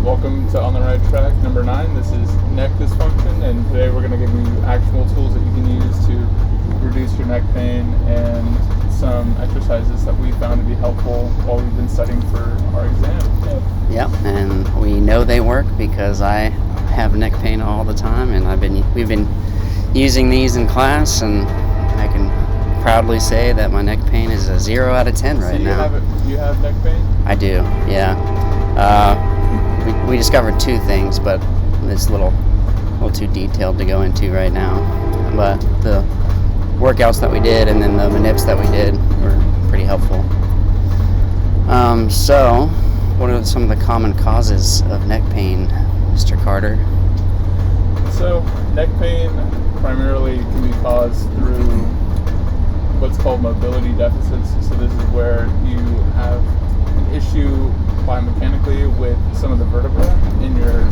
Welcome to On the Right Track number 9. This is neck dysfunction, and today we're going to give you actionable tools that you can use to reduce your neck pain and some exercises that we found to be helpful while we've been studying for our exam. Yep, and we know they work because I have neck pain all the time, and we've been using these in class, and I can proudly say that my neck pain is a 0 out of 10 right now. You have neck pain? I do, yeah. We discovered 2 things, but it's a little too detailed to go into right now. But the workouts that we did and then the manips that we did were pretty helpful. So, what are some of the common causes of neck pain, Mr. Carter? So, neck pain primarily can be caused through what's called mobility deficits. So this is where you have an issue biomechanically with some of the vertebrae in your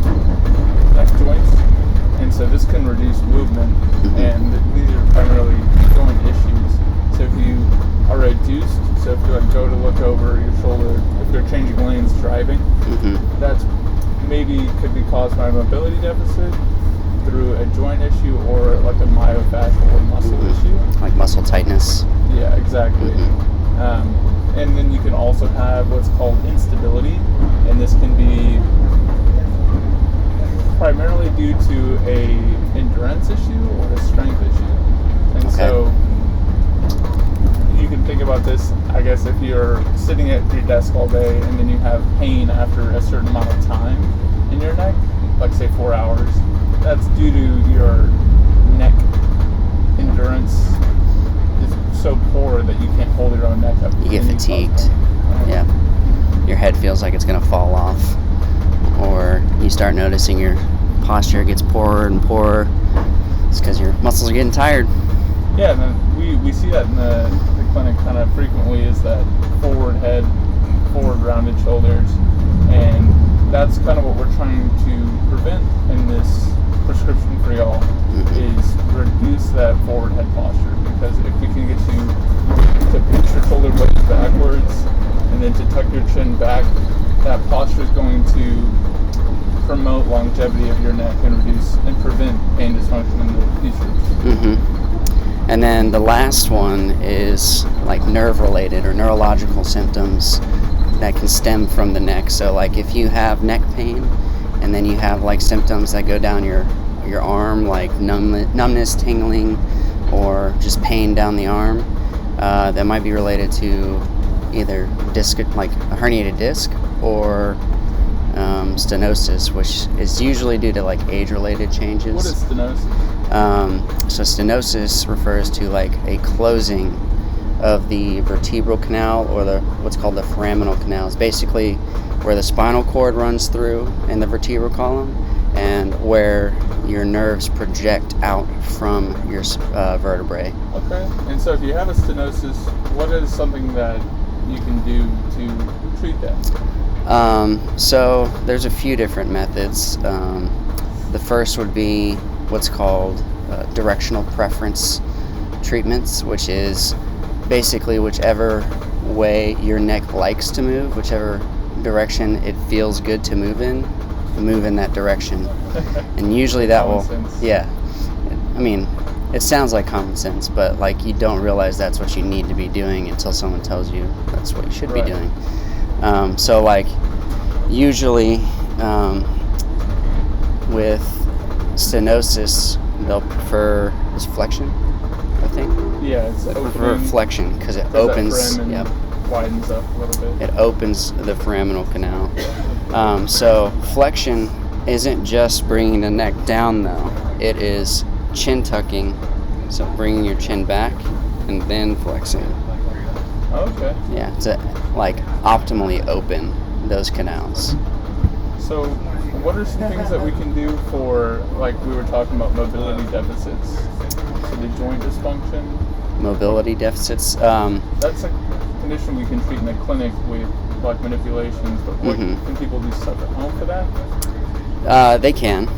neck joints, and so this can reduce movement, and these are primarily joint issues. So if you are reduced, so if you go to look over your shoulder, if you're changing lanes driving, that's maybe could be caused by a mobility deficit through a joint issue or like a myofascial or muscle issue. Like muscle tightness. Yeah, exactly. And then you can also have what's called instability, and this can be primarily due to a endurance issue or a strength issue. And so you can think about this, I guess, if you're sitting at your desk all day and then you have pain after a certain amount of time in your neck, like say 4 hours, that's due to your neck endurance is so poor that you can't hold your own neck up. You get fatigued. Yeah. Your head feels like it's going to fall off. Or you start noticing your posture gets poorer and poorer. It's because your muscles are getting tired. Yeah, and then we see that in the clinic kind of frequently, is that forward head, forward rounded shoulders, and that's kind of what we're trying to prevent in this prescription for y'all, is reduce that forward head posture, because if we can get you to pitch your shoulder blades backwards and then to tuck your chin back, that posture is going to promote longevity of your neck and reduce and prevent pain dysfunction in the future. And then the last one is like nerve related or neurological symptoms that can stem from the neck. So like if you have neck pain and then you have like symptoms that go down your arm, like numbness, tingling, or just pain down the arm, that might be related to either disc, like a herniated disc, or stenosis, which is usually due to like age-related changes. What is stenosis? So stenosis refers to like a closing of the vertebral canal, or what's called the foraminal canal. It's basically where the spinal cord runs through in the vertebral column, and where your nerves project out from your vertebrae. Okay, and so if you have a stenosis, what is something that you can do to treat that? So there's a few different methods. The first would be what's called directional preference treatments, which is basically whichever way your neck likes to move, whichever direction it feels good to move in that direction. And usually that will, yeah, I mean, it sounds like common sense, but like you don't realize that's what you need to be doing until someone tells you that's what you should be doing. So like usually with stenosis, they'll prefer is flexion, I think. Yeah, it's prefer flexion because it opens. Yep. Widens up a little bit. It opens the foraminal canal. So flexion isn't just bringing the neck down though. It is chin tucking, so bringing your chin back and then flexing. Okay. Yeah, to like optimally open those canals. So what are some things that we can do for, like we were talking about, mobility deficits? So the joint dysfunction. Mobility deficits. That's a condition we can treat in the clinic with like manipulations, but what, can people do stuff at home for that? They can.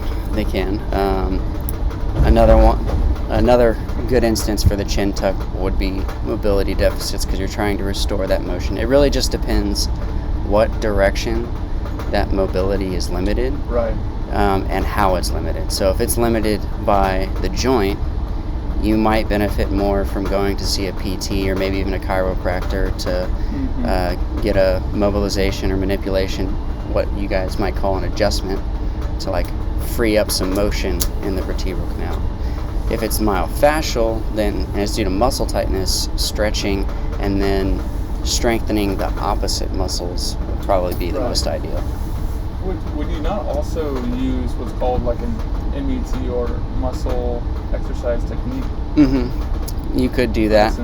Another good instance for the chin tuck would be mobility deficits, because you're trying to restore that motion. It really just depends what direction that mobility is limited, Right. and how it's limited. So if it's limited by the joint, you might benefit more from going to see a PT or maybe even a chiropractor to get a mobilization or manipulation, what you guys might call an adjustment, to like free up some motion in the vertebral canal. If it's myofascial, then and it's due to muscle tightness, stretching and then strengthening the opposite muscles would probably be the most ideal. Would you not also use what's called like an MET or muscle exercise technique? You could do that.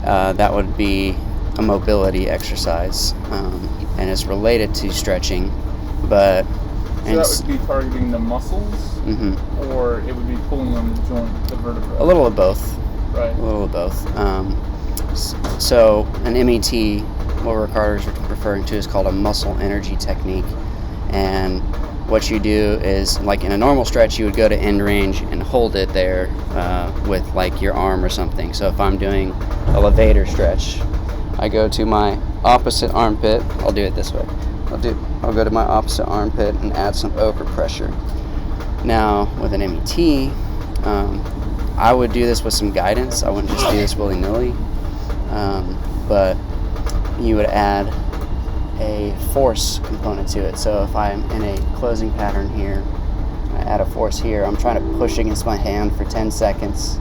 That would be a mobility exercise, and it's related to stretching, but so that would be targeting the muscles, or it would be pulling on the joint, the vertebra? A little of both. Right. A little of both. So an MET, what Ricardo's referring to, is called a muscle energy technique. And what you do is, like in a normal stretch, you would go to end range and hold it there with like your arm or something. So if I'm doing a levator stretch, I go to my opposite armpit. I'll do it this way. I'll go to my opposite armpit and add some overpressure. Now with an MET, I would do this with some guidance. I wouldn't just do this willy-nilly. But you would add a force component to it. So if I'm in a closing pattern here, I add a force here. I'm trying to push against my hand for 10 seconds,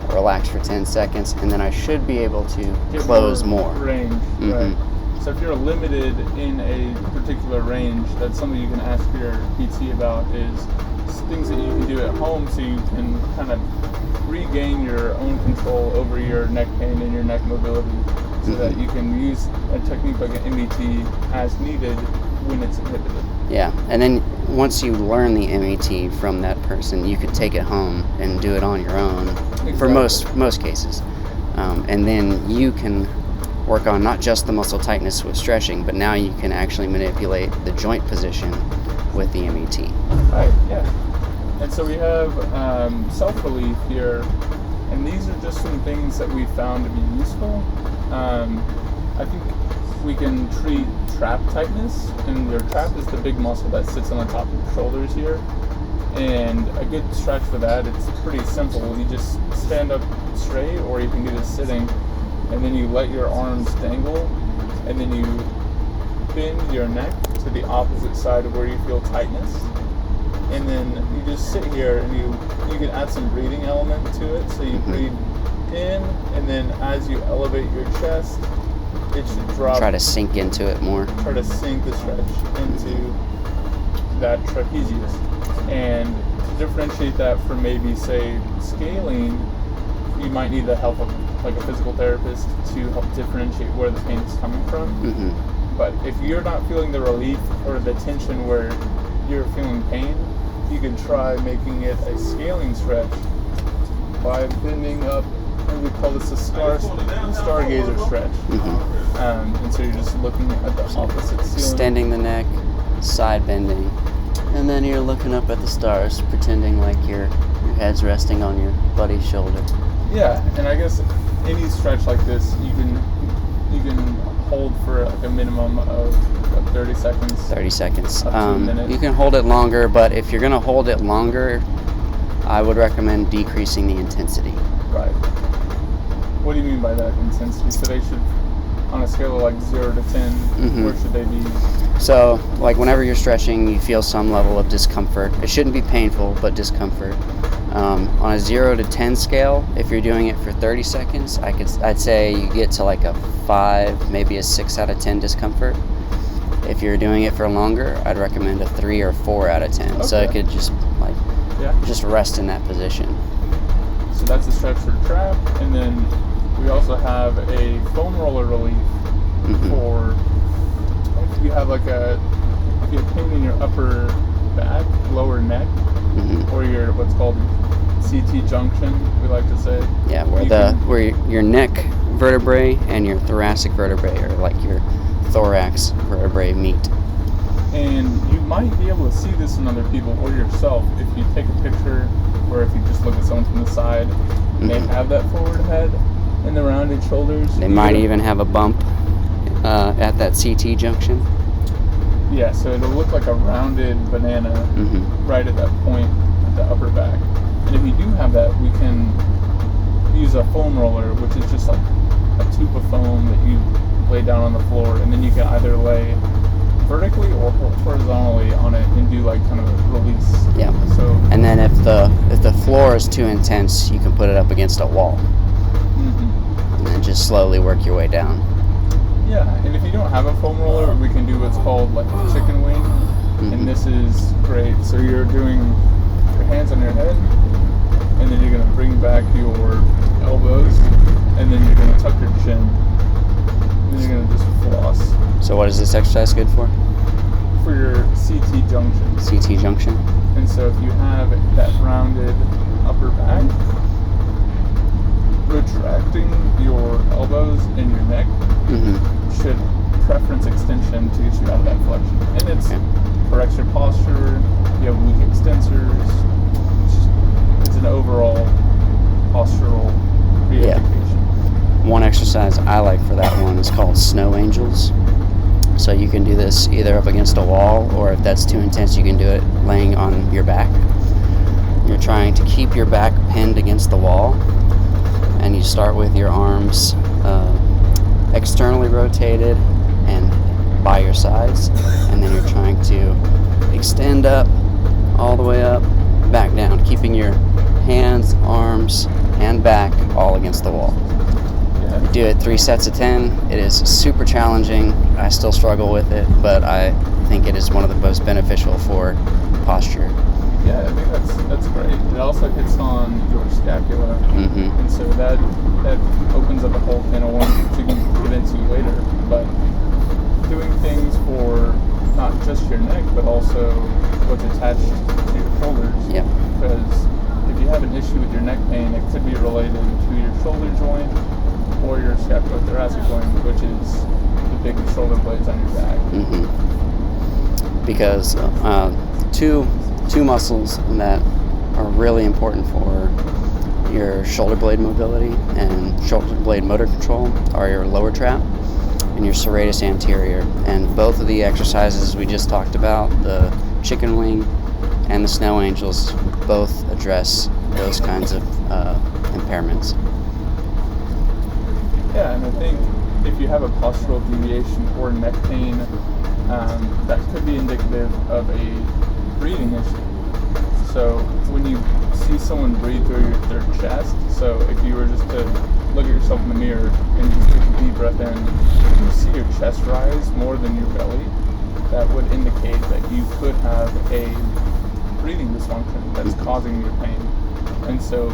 relax for 10 seconds, and then I should be able to get close more. Range, right. So if you're limited in a particular range, that's something you can ask your PT about, is things that you can do at home so you can kind of regain your own control over your neck pain and your neck mobility, so that you can use a technique like an MET as needed when it's inhibited. Yeah, and then once you learn the MET from that person, you could take it home and do it on your own. Exactly. For most cases. And then you can work on not just the muscle tightness with stretching, but now you can actually manipulate the joint position with the MET. Right, yeah. And so we have self-relief here, and these are just some things that we found to be useful. I think we can treat trap tightness, and your trap is the big muscle that sits on the top of your shoulders here. And a good stretch for that, it's pretty simple. You just stand up straight, or you can do this sitting, and then you let your arms dangle, and then you bend your neck to the opposite side of where you feel tightness. And then you just sit here, and you can add some breathing element to it. So you breathe in, and then as you elevate your chest, it should drop. Try to sink into it more. Try to sink the stretch into that trapezius. And to differentiate that from maybe, say, scaling, you might need the help of like a physical therapist to help differentiate where the pain is coming from. But if you're not feeling the relief or the tension where you're feeling pain, you can try making it a scaling stretch by bending up, and we call this a stargazer stretch. And so you're just looking at the opposite ceiling. Extending the neck, side bending, and then you're looking up at the stars, pretending like your head's resting on your buddy's shoulder. Yeah, and I guess any stretch like this, you can hold for like a minimum of 30 seconds. 30 seconds. Up to a minute. You can hold it longer, but if you're going to hold it longer, I would recommend decreasing the intensity. Right. What do you mean by that intensity? So they should, on a scale of like 0 to 10, where should they be? So, like whenever you're stretching, you feel some level of discomfort. It shouldn't be painful, but discomfort. On a 0 to 10 scale, if you're doing it for 30 seconds, I'd say you get to like a 5, maybe a 6 out of 10 discomfort. If you're doing it for longer, I'd recommend a 3 or 4 out of 10. Okay. So it could just just rest in that position. So that's a stretch for trap, and then we also have a foam roller relief for if you have like if you have pain in your upper back, lower neck, or your what's called CT junction, we like to say. Yeah, where your neck vertebrae and your thoracic vertebrae, or like your thorax vertebrae meet. And you might be able to see this in other people or yourself if you take a picture, or if you just look at someone from the side. They have that forward head and the rounded shoulders. They might even have a bump at that CT junction. Yeah, so it'll look like a rounded banana right at that point at the upper back. And if you do have that, we can use a foam roller, which is just like a tube of foam that you lay down on the floor, and then you can either lay vertically or horizontally on it and do like kind of a release. Yeah. So and then if the floor is too intense, you can put it up against a wall, and then just slowly work your way down. Yeah, and if you don't have a foam roller, we can do what's called like a chicken wing, and this is great. So you're doing your hands on your head, and then you're gonna bring back your elbows, and then you're gonna tuck your chin, and then you're gonna just floss. So what is this exercise good for? For your CT junction. CT junction. And so if you have that rounded upper back, retracting your elbows and your neck should preference extension to get you out of that flexion. And it corrects your posture, you have weak extensors, it's an overall postural re-education. One exercise I like for that one is called snow angels. So you can do this either up against a wall, or if that's too intense, you can do it laying on your back. You're trying to keep your back pinned against the wall, and you start with your arms externally rotated and by your sides, and then you're trying to extend up, all the way up, back down, keeping your hands, arms, and back all against the wall. You do it 3 sets of 10. It is super challenging. I still struggle with it, but I think it is one of the most beneficial for posture. Yeah, I think that's great. It also hits on your scapula, and so that opens up a whole can of worms that you can get into later. But doing things for not just your neck, but also what's attached to your shoulders. Yeah. Because if you have an issue with your neck pain, it could be related to your shoulder joint or your scapulothoracic joint, which is the big shoulder blades on your back. Because two muscles that are really important for your shoulder blade mobility and shoulder blade motor control are your lower trap and your serratus anterior. And both of the exercises we just talked about, the chicken wing and the snow angels, both address those kinds of impairments. Yeah, and I think if you have a postural deviation or neck pain, that could be indicative of a breathing issue. So when you see someone breathe through their chest, so if you were just to look at yourself in the mirror and just take a deep breath in, if you see your chest rise more than your belly, that would indicate that you could have a breathing dysfunction that's causing your pain. And so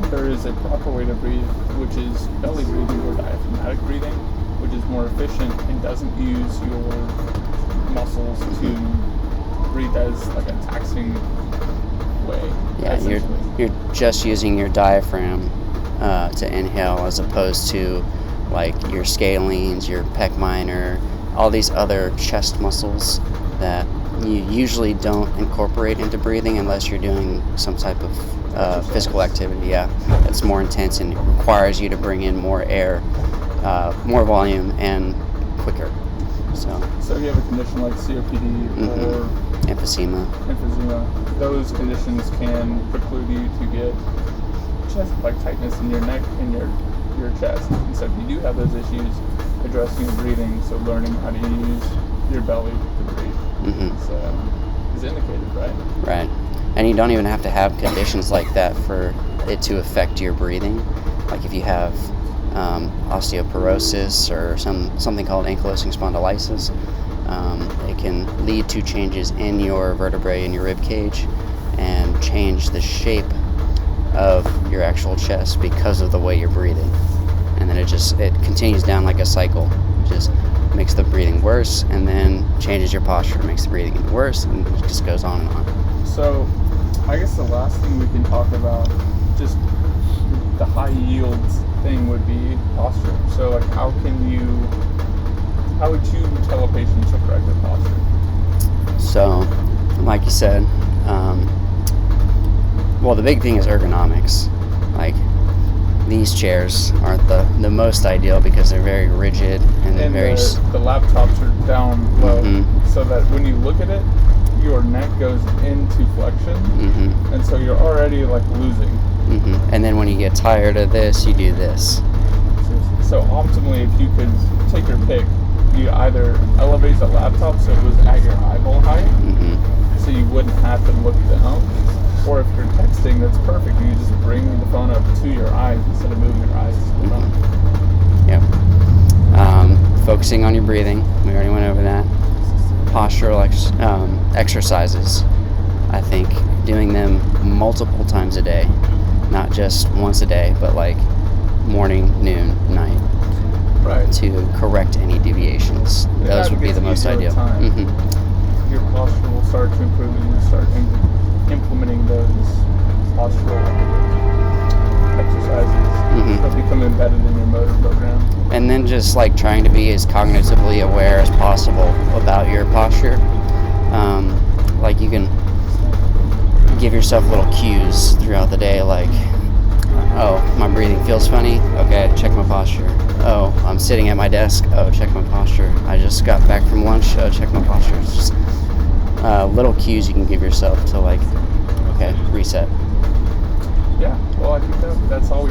there is a proper way to breathe, which is belly breathing or diaphragmatic breathing, which is more efficient and doesn't use your muscles to breathe as like a taxing way. Yeah, you're just using your diaphragm to inhale, as opposed to like your scalenes, your pec minor, all these other chest muscles that you usually don't incorporate into breathing unless you're doing some type of physical activity. Yeah, that's more intense and it requires you to bring in more air, more volume, and quicker. So if you have a condition like COPD or emphysema, those conditions can preclude you to get chest like tightness in your neck and your chest. And so if you do have those issues, addressing your breathing, so learning how to use your belly to breathe is indicated, right? Right. And you don't even have to have conditions like that for it to affect your breathing. Like if you have osteoporosis or something called ankylosing spondylitis, it can lead to changes in your vertebrae in your rib cage and change the shape of your actual chest because of the way you're breathing. And then it continues down like a cycle. It just makes the breathing worse, and then changes your posture, makes the breathing even worse, and it just goes on and on. So I guess the last thing we can talk about, just the high yields thing, would be posture. So like how would you tell a patient to correct their posture? So like you said, well, the big thing is ergonomics. Like these chairs aren't the most ideal because they're very rigid and very. The laptops are down low, so that when you look at it, your neck goes into flexion, and so you're already like losing. And then when you get tired of this, you do this. So optimally, if you could take your pick, you either elevate the laptop so it was at your eyeball height, so you wouldn't have to look down, or if you're texting, that's perfect. You just bring the phone up to your eyes instead of moving your eyes to the phone. Yep. Focusing on your breathing. We already went over that. Postural exercises. I think doing them multiple times a day, not just once a day, but like morning, noon, night, right, to correct any deviations. Those would be the most ideal. Your posture will start to improve and you start implementing those postural exercises. They'll become embedded in your motor program. And then just like trying to be as cognitively aware as possible about your posture. Like you can give yourself little cues throughout the day, like, oh, my breathing feels funny. Okay, check my posture. Oh, I'm sitting at my desk. Oh, check my posture. I just got back from lunch. Oh, check my posture. It's just little cues you can give yourself to like, okay, reset. Yeah, well, I think that's all